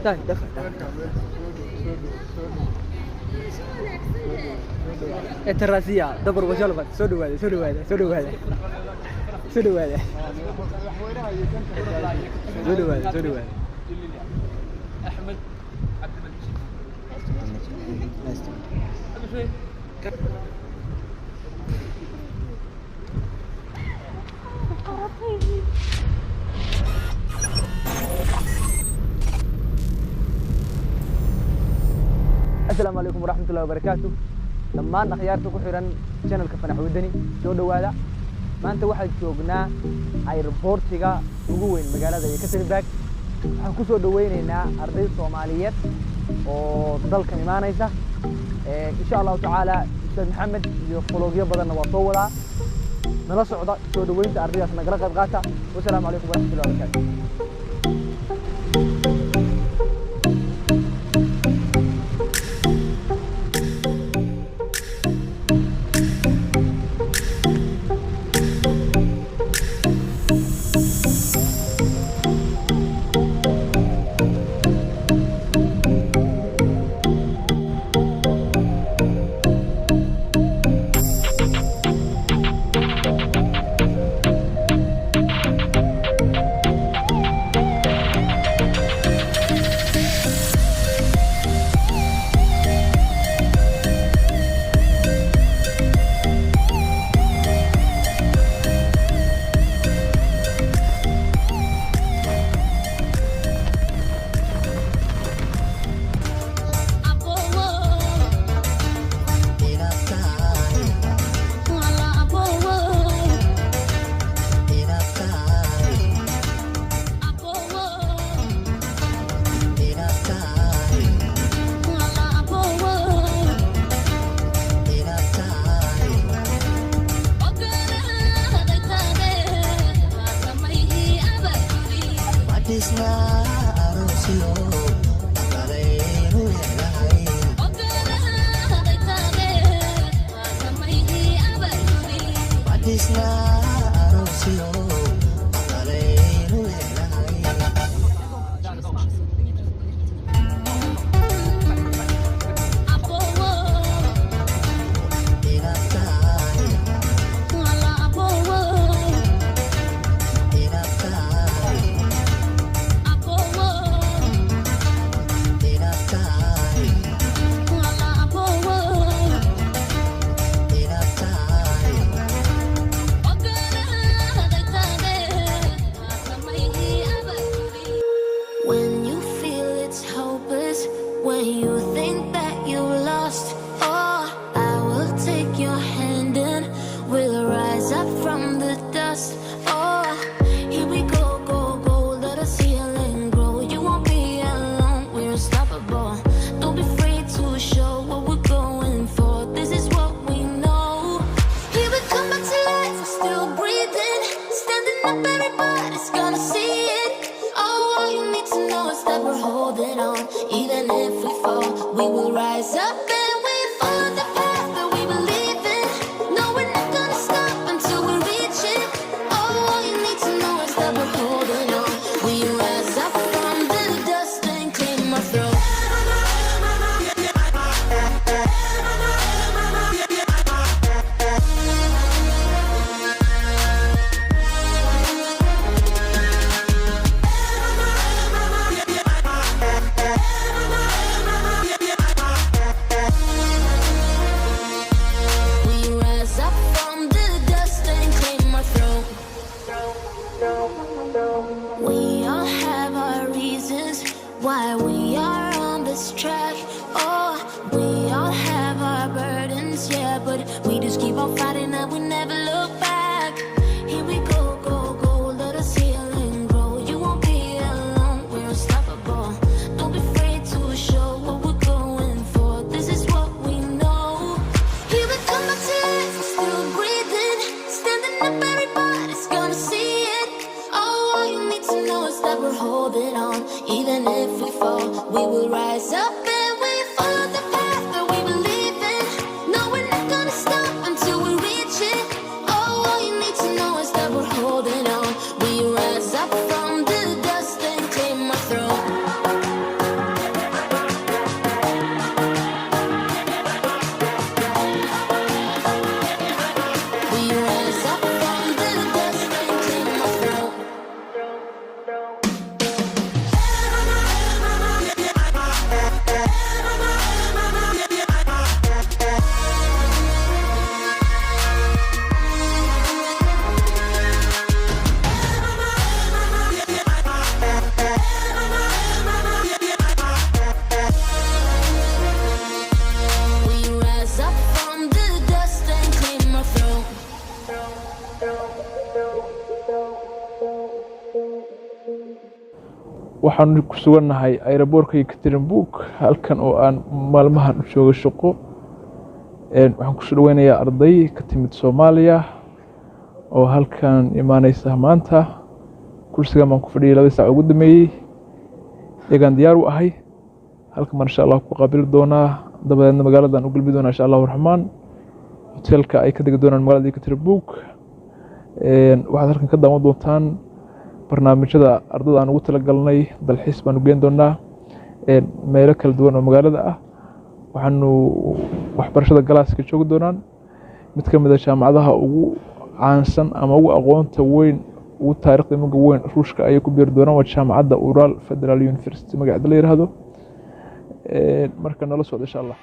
تعال دخل التراسية دبر وجلبت سودو هذا سودو هذا سودو هذا سودو هذا سودو هذا سودو هذا أحمد عبد المجيد السلام عليكم ورحمة الله وبركاته. dhammaan akhyaarta ku xiran channelka Fanax Wadani soo dhawaada. maanta waxaan joognaa airportiga ugu weyn magaalada Ekaterinburg. waxaan ku soo dhaweynaynaa arday Soomaaliyeed oo dalka imaanaysa insha Allah ta'ala. Ustaad Maxamed iyo qologyo badan waa soo wadaa nala socda soo dhaweynta ardaydaas nagala qayb qaata. Wassalaamu calaykum warahmatullahi wabarakatuh. Holding on, we rise up from the dust and claim our throne. waxaan ku sugannahay aeroboortka Ekaterinburg halkan oo aan maalmahan u joogo shaqo waxaan ku soo dhaweynayaa arday ka timid Soomaaliya oo halkan imaanaysa maanta kursiga maan ku fadhiyay 2 saac ugu dambeeyay iyagaan diyaar u ahay halkan insha Allah ku qaabil doonaa dabadeedna magaaladan u gulbi doonaa insha Allah Raxmaan hotelka ay ka degi doonaan magaalada Ekaterinburg waxaad halkan ka daawan doontaan barnaamijyada ardada aan ugu talagalnay dalxiis baan u geen doonaa meelo kala duwan oo magaalada ah waxaanu waxbarashada galaaska joogi doonaan mid ka mid ah jaamacadaha ugu caansan ama ugu aqoonta weyn ugu taariikhda magac weyn Ruushka ay ku biir doonaan waa jaamacadda Ural Federal University magaceeda la yiraahdo marka nala socdo insha Allah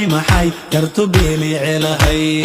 محي كرتو بيلي علهي